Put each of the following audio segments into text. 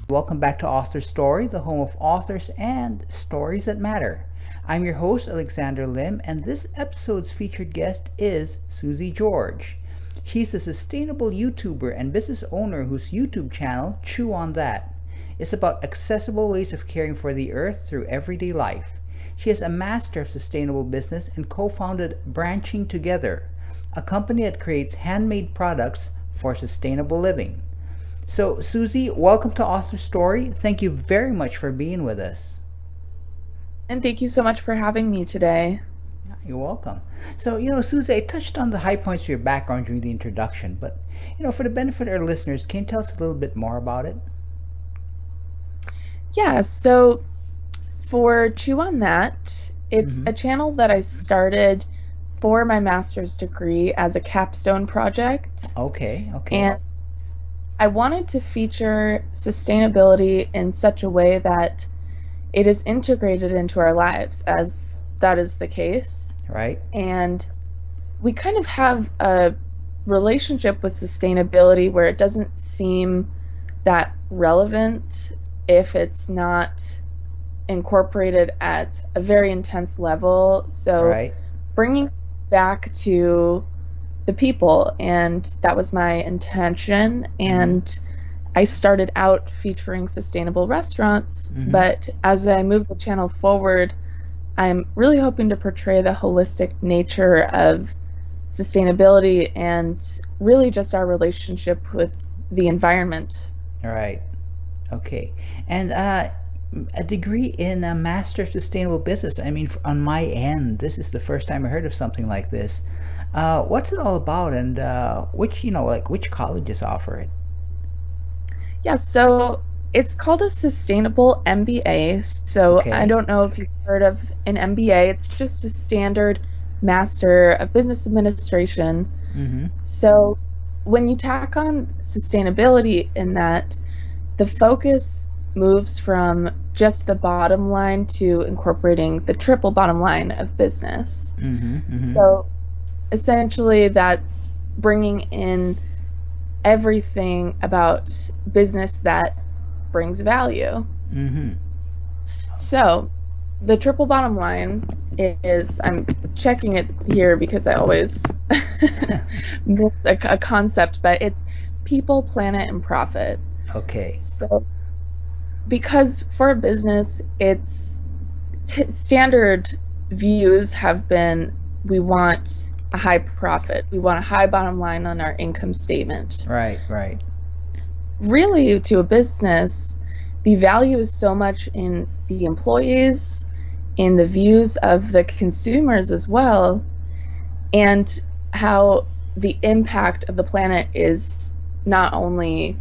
Welcome back to AuthorStory, the home of authors and stories that matter. I'm your host, Alexander Lim, and this episode's featured guest is Susie George. She's a sustainable YouTuber and business owner whose YouTube channel, Chew on That, is about accessible ways of caring for the earth through everyday life. She is a master of sustainable business and co-founded Branching Together, a company that creates handmade products for sustainable living. So, Susie, welcome to Author Story. Thank you very much for being with us. And thank you so much for having me today. You're welcome. So, Susie, I touched on the high points of your background during the introduction, but, for the benefit of our listeners, can you tell us a little bit more about it? Yeah, so for Chew on That, it's a channel that I started for my master's degree as a capstone project. Okay. And I wanted to feature sustainability in such a way that it is integrated into our lives, as that is the case. Right. And we kind of have a relationship with sustainability where it doesn't seem that relevant if it's not incorporated at a very intense level. So bringing back to the people, and that was my intention. And I started out featuring sustainable restaurants, but as I move the channel forward, I'm really hoping to portray the holistic nature of sustainability and really just our relationship with the environment. All right. Okay. And a degree in a Master of Sustainable Business. I mean, on my end, this is the first time I heard of something like this. What's it all about, and which colleges offer it? Yeah, so it's called a Sustainable MBA. So I don't know if you've heard of an MBA. It's just a standard Master of Business Administration. So when you tack on sustainability in that, the focus moves from just the bottom line to incorporating the triple bottom line of business. So essentially that's bringing in everything about business that brings value. So the triple bottom line is, I'm checking it here because I always miss a concept, but it's people, planet, and profit. Okay. So because for a business, it's standard views have been, we want a high profit, we want a high bottom line on our income statement. Right. Really, to a business, the value is so much in the employees, in the views of the consumers as well, and how the impact of the planet is not only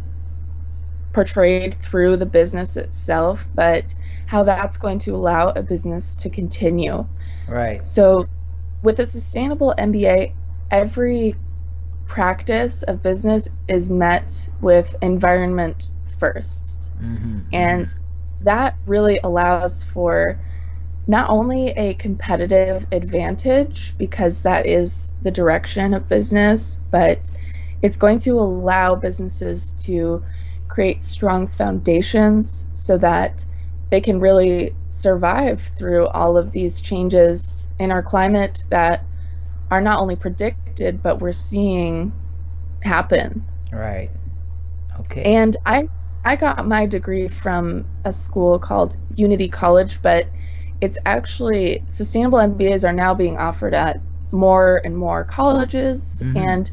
portrayed through the business itself, but how that's going to allow a business to continue. Right. So with a sustainable MBA, every practice of business is met with environment first. And that really allows for not only a competitive advantage, because that is the direction of business, but it's going to allow businesses to create strong foundations so that they can really survive through all of these changes in our climate that are not only predicted, but we're seeing happen. Right. Okay. And I got my degree from a school called Unity College, but it's actually, sustainable MBAs are now being offered at more and more colleges, and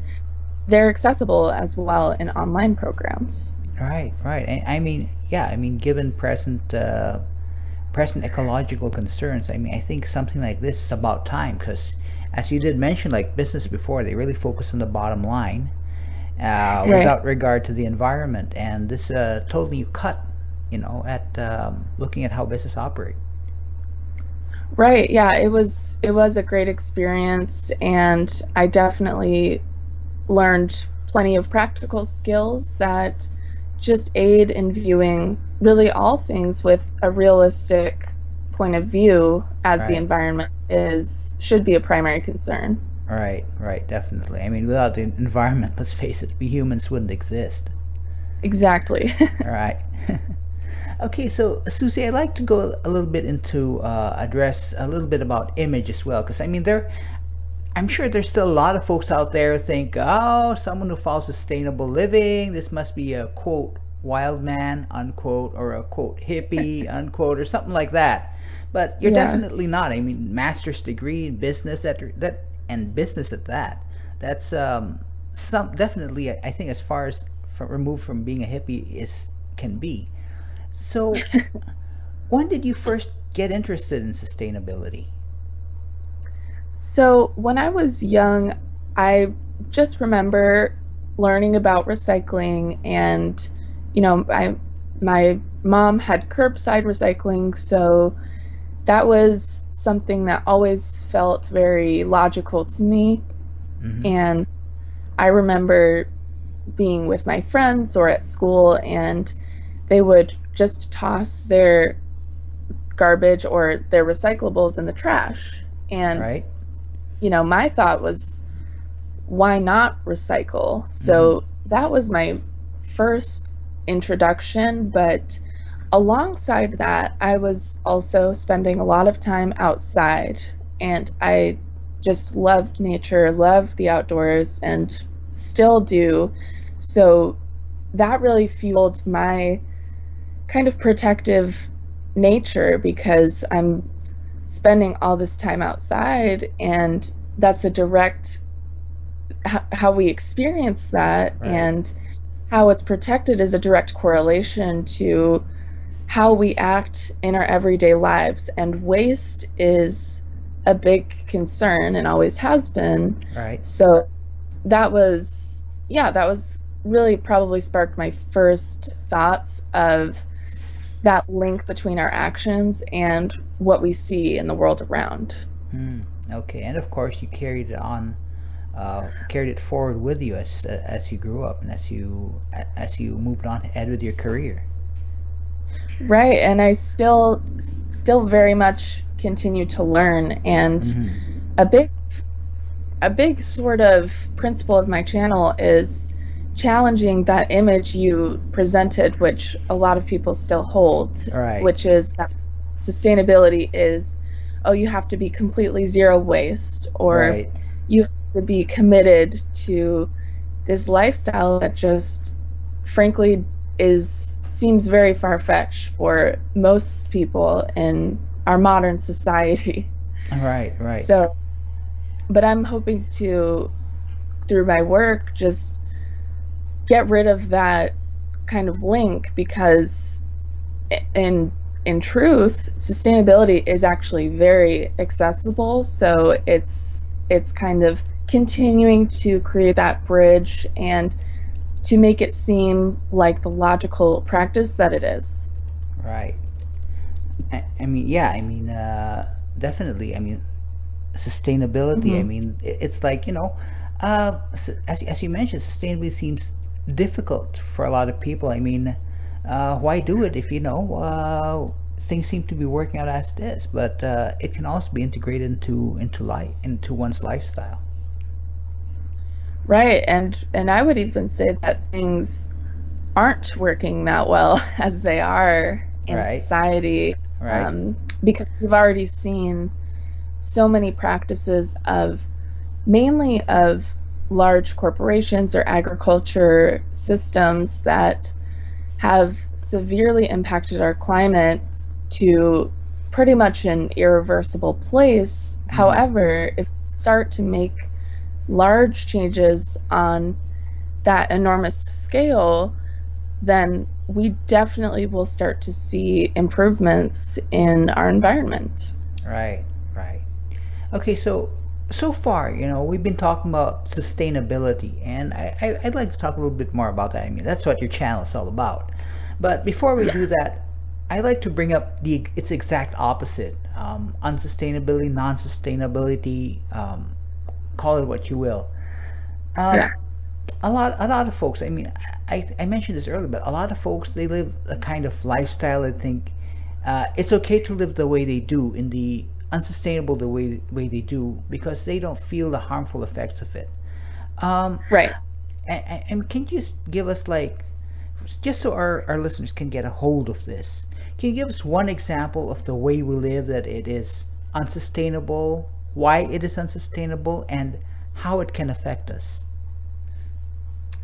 they're accessible as well in online programs. Right. I mean, given present ecological concerns, I think something like this is about time, because as you did mention, like business before, they really focus on the bottom line without regard to the environment, and this totally cut, at looking at how business operate. Right. Yeah, it was a great experience, and I definitely learned plenty of practical skills that just aid in viewing really all things with a realistic point of view, as the environment should be a primary concern. Right, definitely. I mean, without the environment, let's face it, we humans wouldn't exist. Exactly. Right. Okay, so Susie, I'd like to go a little bit into address a little bit about image as well, because I mean, I'm sure there's still a lot of folks out there who think, oh, someone who follows sustainable living, this must be a quote wild man unquote, or a quote hippie unquote, or something like that. But you're Yeah. definitely not. I mean, master's degree in business that and business at that. That's some definitely I think as far as removed from being a hippie is can be. So, when did you first get interested in sustainability? So when I was young, I just remember learning about recycling and my mom had curbside recycling, so that was something that always felt very logical to me. Hmm. And I remember being with my friends or at school, and they would just toss their garbage or their recyclables in the trash. And, Right? my thought was, why not recycle? Hmm. So that was my first introduction. But alongside that, I was also spending a lot of time outside, and I just loved nature, loved the outdoors, and still do. So that really fueled my kind of protective nature because I'm spending all this time outside, and that's a direct how we experience that, Right. and how it's protected is a direct correlation to how we act in our everyday lives. And waste is a big concern and always has been. Right. So that was really probably sparked my first thoughts of that link between our actions and what we see in the world around. Hmm. Okay. And of course, you carried it on, carried it forward with you as you grew up and as you moved on ahead with your career. Right, and I still very much continue to learn. And Hmm. a big a big sort of principle of my channel is challenging that image you presented, which a lot of people still hold, Right. which is that sustainability is, oh, you have to be completely zero waste, or Right. you have to be committed to this lifestyle that just frankly is seems very far-fetched for most people in our modern society. Right. Right. So, but I'm hoping to, through my work, just get rid of that kind of link, because in in truth, sustainability is actually very accessible. So it's kind of continuing to create that bridge and to make it seem like the logical practice that it is. Right. I mean, yeah. I mean, definitely. I mean, sustainability. I Hmm. mean, it's like as you mentioned, sustainability seems difficult for a lot of people. I mean, why do it if things seem to be working out as it is? But it can also be integrated into life into one's lifestyle. Right, and I would even say that things aren't working that well as they are in Right. society, Right. because we've already seen so many practices of mainly of large corporations or agriculture systems that have severely impacted our climate to pretty much an irreversible place. Hmm. However, if we start to make large changes on that enormous scale, then we definitely will start to see improvements in our environment. Right. Right. Okay, so far, we've been talking about sustainability, and I'd like to talk a little bit more about that. I mean, that's what your channel is all about. But before we do Yes. that, I'd like to bring up its exact opposite: unsustainability, non-sustainability. Call it what you will. Um, Yeah. a lot of folks. I mean, I mentioned this earlier, but a lot of folks they live a kind of lifestyle. I think it's okay to live the way they do in the unsustainable the way they do because they don't feel the harmful effects of it. Um, Right. and can you just give us like just so our listeners can get a hold of this? can you give us one example of the way we live that it is unsustainable, why it is unsustainable, and how it can affect us?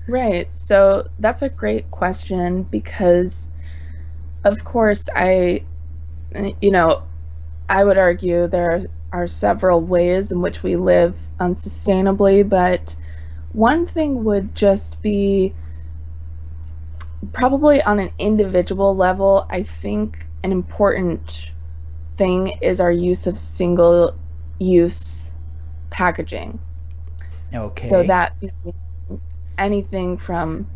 Right. So that's a great question because, of course, you know, I would argue there are several ways in which we live unsustainably, but one thing would just be probably on an individual level. I think an important thing is our use of single-use packaging. Okay. So that anything from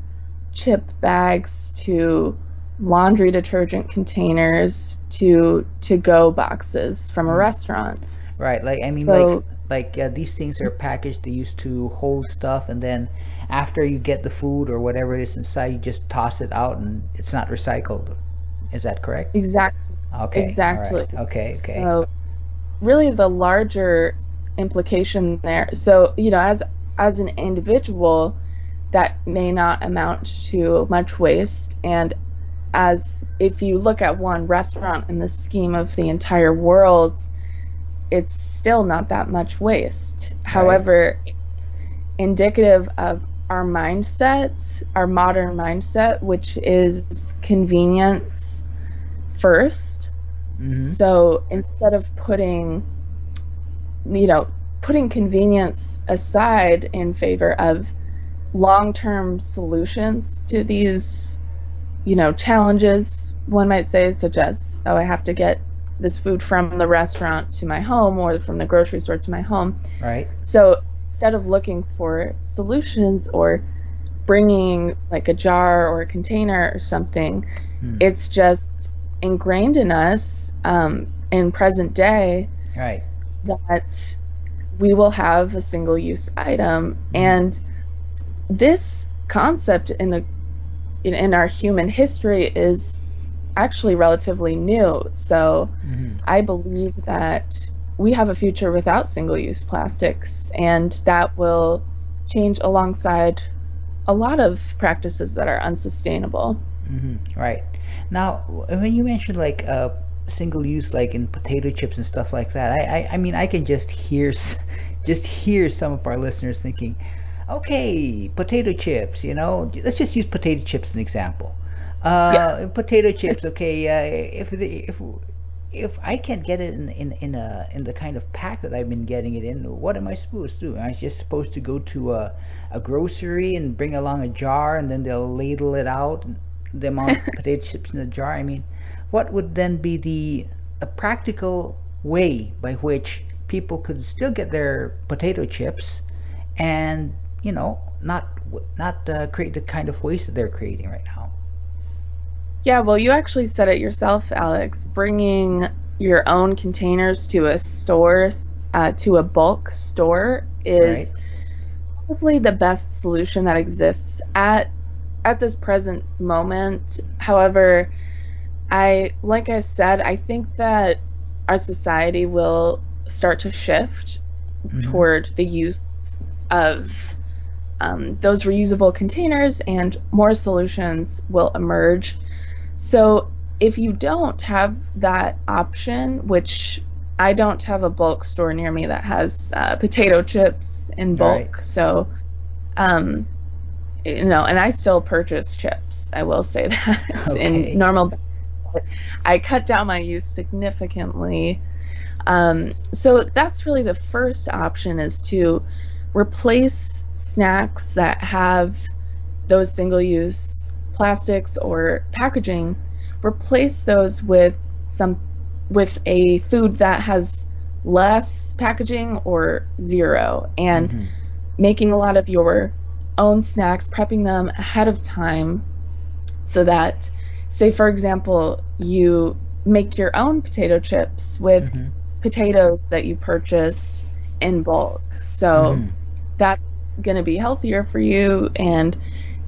chip bags to laundry detergent containers to to-go boxes from a restaurant. Right. Like I mean, So these things are packaged. They used to hold stuff, and then after you get the food or whatever it is inside, you just toss it out, and it's not recycled. Is that correct? exactly, Okay. All right. exactly. Okay. Okay. So really the larger implication there. So, as an individual, that may not amount to much waste, and as if you look at one restaurant in the scheme of the entire world, it's still not that much waste. Right. However, it's indicative of our mindset, our modern mindset, which is convenience first. So instead of putting convenience aside in favor of long-term solutions to these, challenges, one might say, such as, I have to get this food from the restaurant to my home or from the grocery store to my home. Right. So instead of looking for solutions or bringing like a jar or a container or something, it's just ingrained in us in present day Right. that we will have a single-use item. And this concept in our human history is actually relatively new. So I believe that we have a future without single-use plastics, and that will change alongside a lot of practices that are unsustainable. Right. Now, when you mentioned like single use, like in potato chips and stuff like that, I mean, I can just hear some of our listeners thinking, okay, potato chips, let's just use potato chips as an example. Yes. Potato chips, okay. If I can't get it in the kind of pack that I've been getting it in, what am I supposed to do? Am I just supposed to go to a grocery and bring along a jar, and then they'll ladle it out, the amount of potato chips in the jar? I mean, what would then be a practical way by which people could still get their potato chips and not create the kind of waste that they're creating right now? Yeah, well, you actually said it yourself, Alex. Bringing your own containers to a store, to a bulk store, is probably the best solution that exists at this present moment. However, like I said, I think that our society will start to shift toward the use of those reusable containers, and more solutions will emerge. So if you don't have that option, which I don't have a bulk store near me that has potato chips in bulk, Right. so and I still purchase chips, I will say that. Okay. In normal, I cut down my use significantly. So that's really the first option, is to replace snacks that have those single-use plastics or packaging, replace those with a food that has less packaging or zero, and making a lot of your own snacks, prepping them ahead of time, so that, say for example, you make your own potato chips with potatoes that you purchase in bulk. So that's going to be healthier for you, and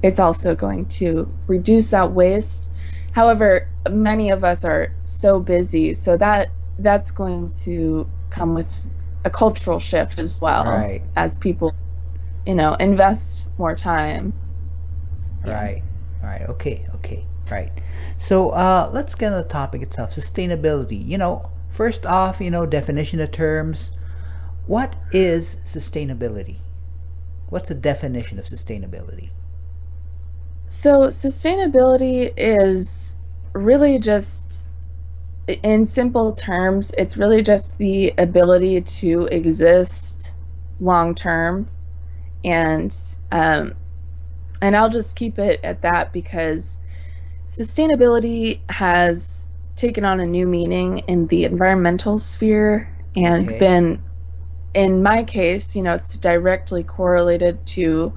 it's also going to reduce that waste. However, many of us are so busy, so that's going to come with a cultural shift as well, Right. as people, invest more time. Right. Okay. Right. So let's get on the topic itself, sustainability. First off, definition of terms. What is sustainability? What's the definition of sustainability? So sustainability is really just, in simple terms, it's really just the ability to exist long term, and I'll just keep it at that because sustainability has taken on a new meaning in the environmental sphere and Okay. been, in my case, it's directly correlated to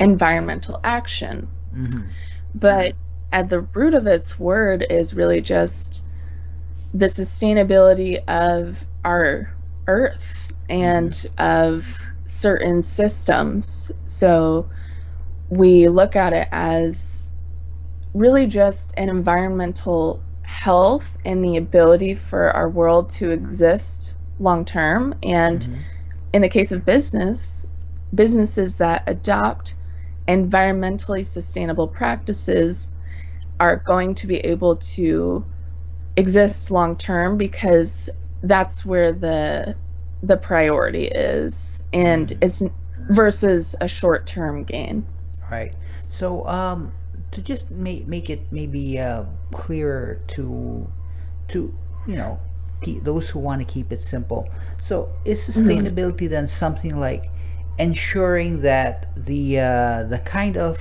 environmental action. Mm-hmm. But at the root of its word is really just the sustainability of our earth and of certain systems. So we look at it as really just an environmental health and the ability for our world to exist long term. And in the case of businesses that adopt environmentally sustainable practices are going to be able to exist long term because that's where the priority is, and it's versus a short term gain. Right. So to just make it maybe clearer to those who want to keep it simple. So is sustainability then something like ensuring that the kind of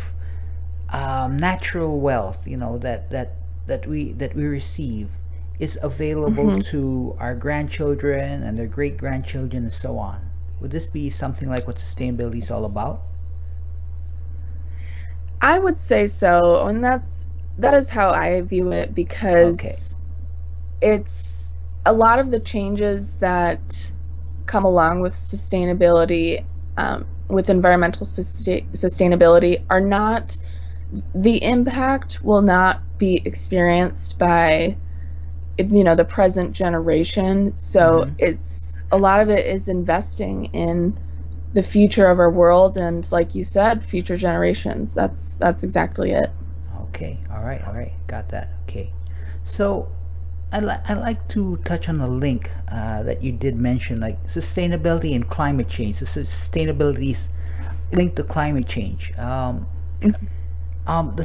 natural wealth that we receive is available to our grandchildren and their great grandchildren and so on? Would this be something like what sustainability is all about? I would say so, and that is how I view it because it's a lot of the changes that come along with sustainability, with environmental sustainability, are not, the impact will not be experienced by the present generation. So it's a lot of it is investing in the future of our world and, like you said, future generations. That's exactly it. Okay. All right. Got that. Okay. So I'd like to touch on a link that you did mention, like sustainability and climate change. So sustainability's linked to climate change. The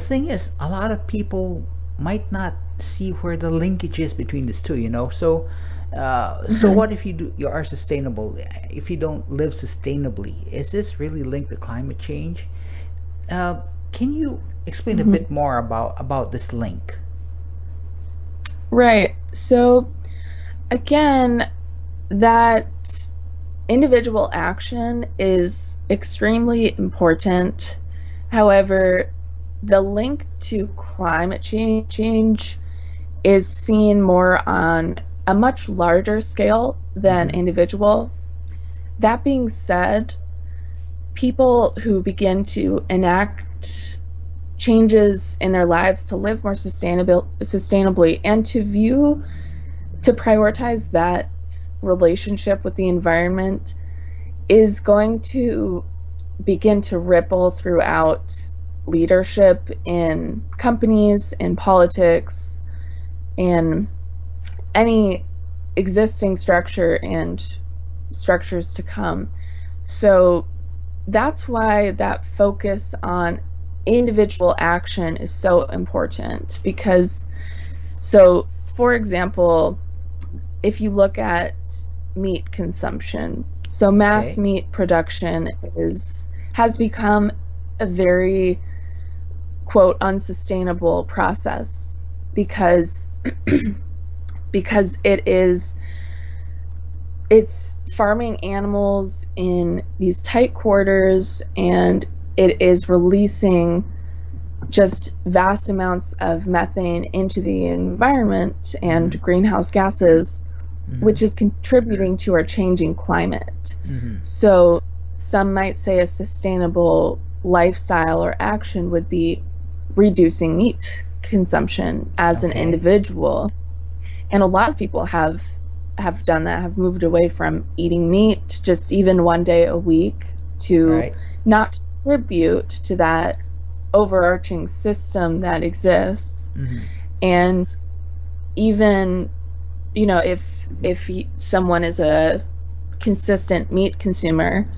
thing is, a lot of people might not see where the linkage is between these two. So, so what if you are sustainable? If you don't live sustainably, is this really linked to climate change? Can you explain a bit more about this link? Right. So again, that individual action is extremely important. However, the link to climate change is seen more on a much larger scale than individual. That being said, people who begin to enact changes in their lives to live more sustainably and to prioritize that relationship with the environment is going to begin to ripple throughout leadership in companies, in politics, and any existing structure and structures to come. So that's why that focus on individual action is so important, because, so for example, if you look at meat consumption, so mass meat production has become a very, quote, unsustainable process because it's farming animals in these tight quarters, and it is releasing just vast amounts of methane into the environment and greenhouse gases, which is contributing to our changing climate. So some might say a sustainable lifestyle or action would be reducing meat consumption as an individual. And a lot of people have done that, have moved away from eating meat just even one day a week to not contribute to that overarching system that exists. And even, if someone is a consistent meat consumer,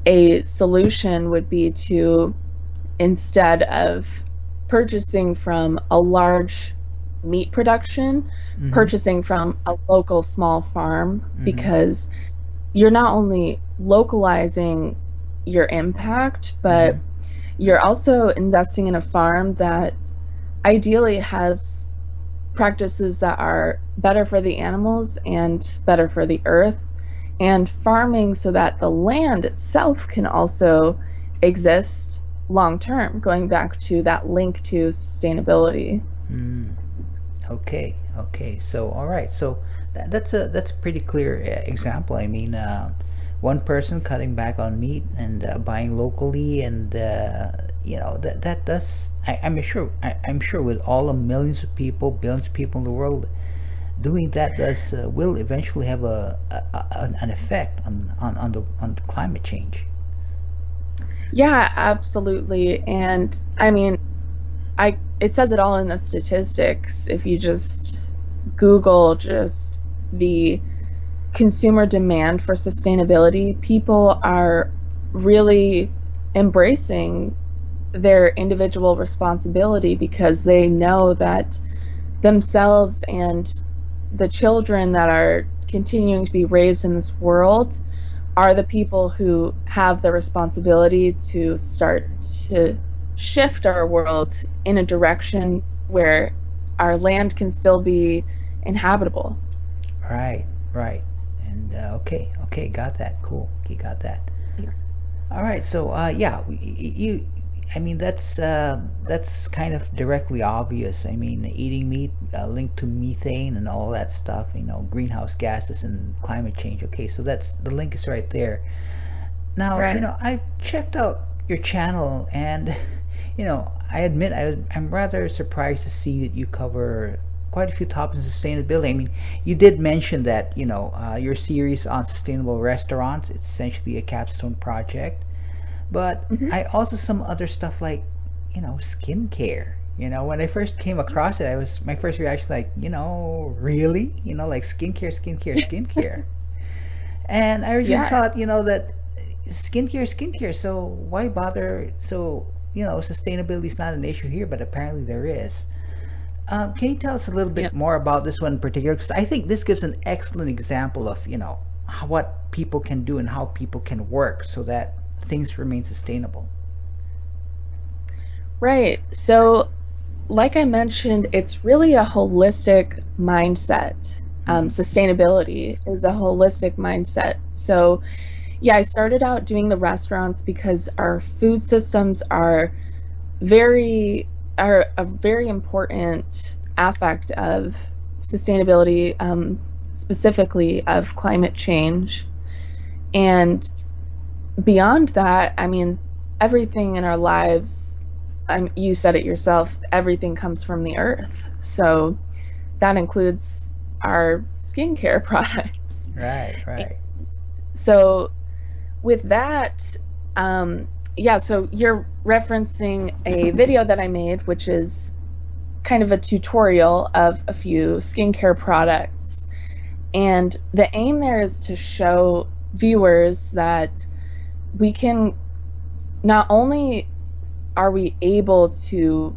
a solution would be to, instead of purchasing from a large meat production, purchasing from a local small farm, because you're not only localizing your impact, but you're also investing in a farm that ideally has practices that are better for the animals and better for the earth, and farming so that the land itself can also exist long term, going back to that link to sustainability. Okay. So, all right. So that's a pretty clear example. I mean, one person cutting back on meat and buying locally, and that does. I'm sure with all the millions of people, billions of people in the world, doing that does will eventually have an effect on the climate change. Yeah, absolutely. And I mean, it says it all in the statistics. If you just Google just the consumer demand for sustainability, people are really embracing their individual responsibility, because they know that themselves and the children that are continuing to be raised in this world are the people who have the responsibility to start to shift our world in a direction where our land can still be inhabitable. Right. And okay, got that. Cool. Okay, got that. Yeah. All right. So yeah, I mean, that's kind of directly obvious. I mean, eating meat linked to methane and all that stuff. Greenhouse gases and climate change. Okay, so that's the link is right there. Now, Right. I checked out your channel, and I admit I'm rather surprised to see that you cover quite a few topics in sustainability. I mean, you did mention that your series on sustainable restaurants, it's essentially a capstone project. But I also some other stuff like, skincare. When I first came across it, my first reaction like, really? Like skincare. And I originally Yeah. thought, that skincare. So why bother? So, sustainability is not an issue here, but apparently there is. Can you tell us a little Yeah. bit more about this one in particular? Because I think this gives an excellent example of, what people can do and how people can work so that things remain sustainable. Right. So, like I mentioned, it's really a holistic mindset. Sustainability is a holistic mindset. So, yeah, I started out doing the restaurants because our food systems are a very important aspect of sustainability, specifically of climate change. And beyond that, I mean, everything in our lives, you said it yourself, everything comes from the earth. So that includes our skincare products. Right. So with that, yeah, so you're referencing a video that I made, which is kind of a tutorial of a few skincare products. And the aim there is to show viewers that we can, not only are we able to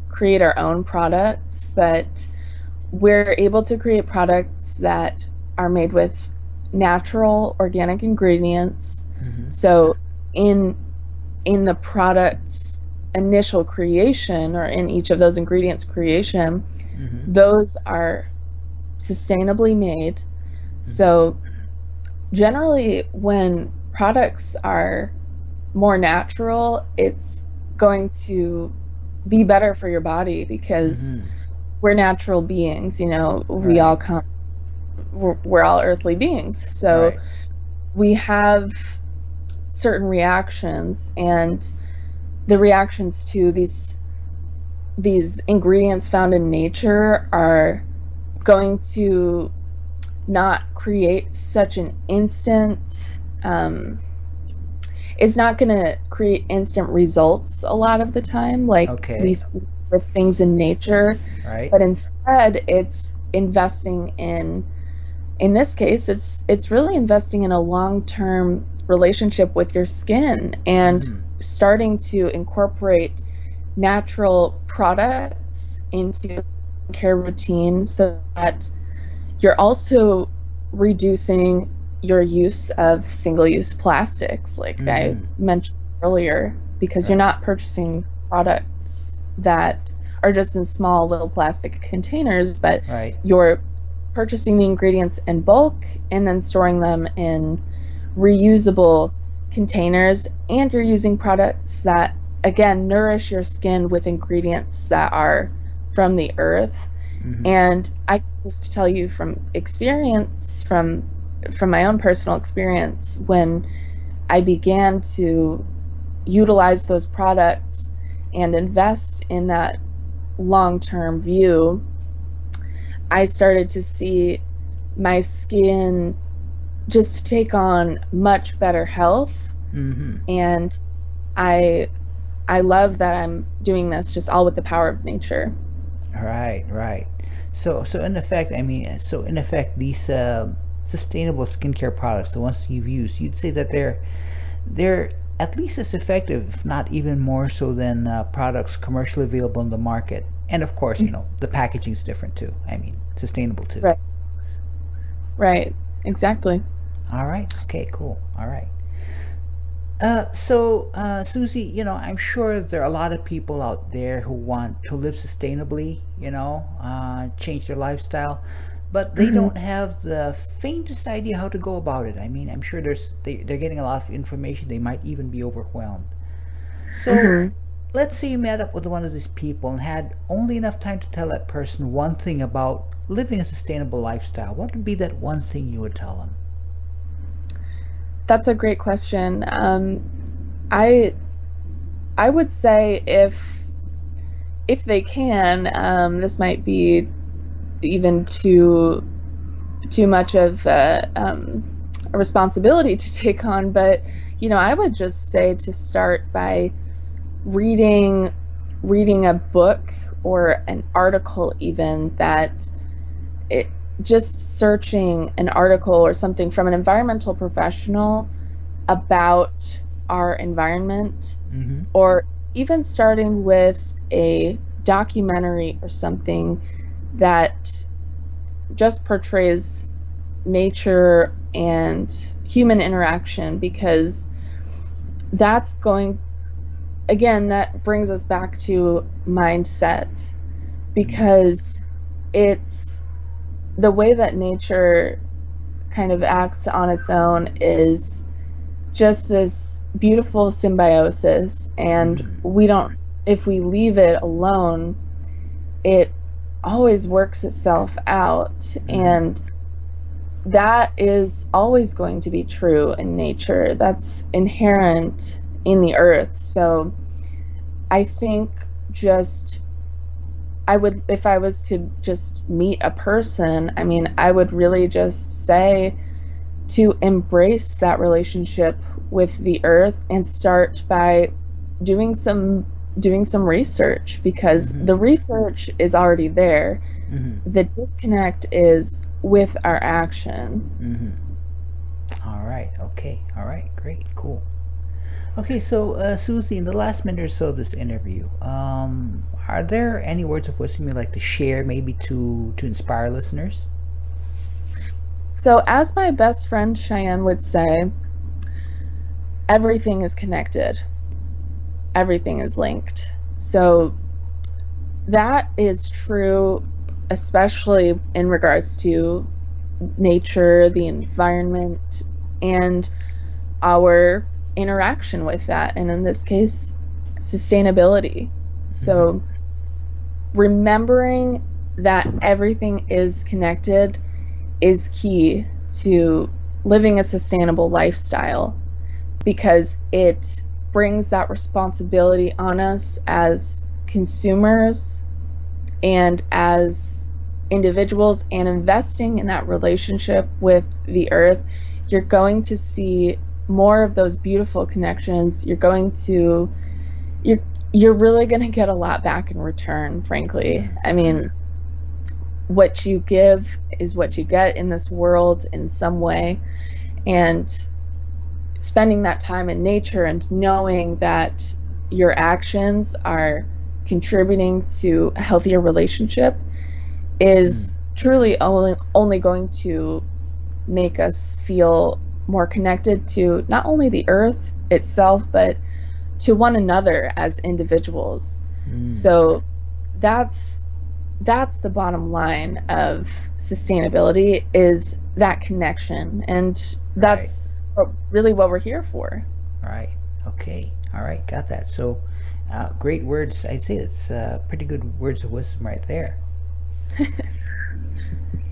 create our own products, but we're able to create products that are made with natural organic ingredients. So in the product's initial creation, or in each of those ingredients creation, those are sustainably made. So generally, when products are more natural, it's going to be better for your body, because we're natural beings. We all come, we're all earthly beings, so we have certain reactions, and the reactions to these ingredients found in nature are going to not create such an instant, it's not going to create instant results a lot of the time, like we see with things in nature, Right. but instead it's investing in this case, it's really investing in a long-term relationship with your skin and starting to incorporate natural products into care routine so that you're also reducing your use of single-use plastics, like I mentioned earlier, because you're not purchasing products that are just in small little plastic containers, but you're purchasing the ingredients in bulk and then storing them in reusable containers, and you're using products that again nourish your skin with ingredients that are from the earth. And I can just tell you from experience, from my own personal experience, when I began to utilize those products and invest in that long-term view, I started to see my skin just take on much better health. And I love that I'm doing this just all with the power of nature. Right. So in effect, these sustainable skincare products, the ones you've used, you'd say that they're at least as effective, if not even more so, than products commercially available in the market. And of course, the packaging is different too. I mean, sustainable too. Right. Exactly. All right. Okay. Cool. All right. Susie, I'm sure there are a lot of people out there who want to live sustainably, change their lifestyle, but they don't have the faintest idea how to go about it. I mean, I'm sure they're getting a lot of information. They might even be overwhelmed. So let's say you met up with one of these people and had only enough time to tell that person one thing about living a sustainable lifestyle. What would be that one thing you would tell them? That's a great question. I would say if they can, this might be even too much of a responsibility to take on, but I would just say to start by reading a book or an article, even just searching an article or something from an environmental professional about our environment, or even starting with a documentary or something that just portrays nature and human interaction, because that brings us back to mindset, because it's the way that nature kind of acts on its own is just this beautiful symbiosis, and if we leave it alone, it always works itself out, and that is always going to be true in nature. That's inherent in the earth. So I think if I was to just meet a person, I would really just say to embrace that relationship with the earth and start by doing some research, because the research is already there. The disconnect is with our action. All right. Okay. All right. Great. Cool. Okay, so Susie, in the last minute or so of this interview, are there any words of wisdom you'd like to share, maybe to inspire listeners? So, as my best friend Cheyenne would say, everything is connected. Everything is linked. So that is true, especially in regards to nature, the environment, and our interaction with that, and in this case, sustainability. So remembering that everything is connected is key to living a sustainable lifestyle, because it brings that responsibility on us as consumers and as individuals, and investing in that relationship with the earth. You're going to see more of those beautiful connections. You're you're really going to get a lot back in return, frankly. I mean, what you give is what you get in this world in some way. And spending that time in nature and knowing that your actions are contributing to a healthier relationship is truly only going to make us feel more connected to not only the earth itself, but to one another as individuals. So that's the bottom line of sustainability, is that connection, and that's really what we're here for. Right. Okay. All right. Got that. So great words. I'd say it's pretty good words of wisdom right there.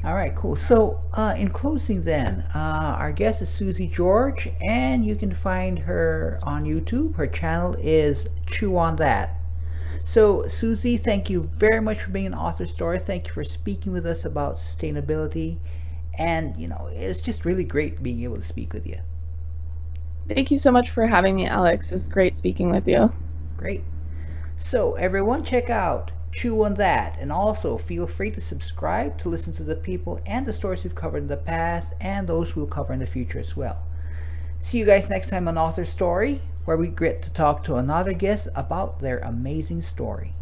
All right, cool. So in closing then, our guest is Susie George, and you can find her on YouTube. Her channel is Chew on That. So Susie, thank you very much for being an Author Story. Thank you for speaking with us about sustainability. And, you know, it's just really great being able to speak with you. Thank you so much for having me, Alex. It's great speaking with you. Great. So everyone, check out Chew on That, and also feel free to subscribe to listen to the people and the stories we've covered in the past and those we'll cover in the future as well. See you guys next time on Author Story, where we get to talk to another guest about their amazing story.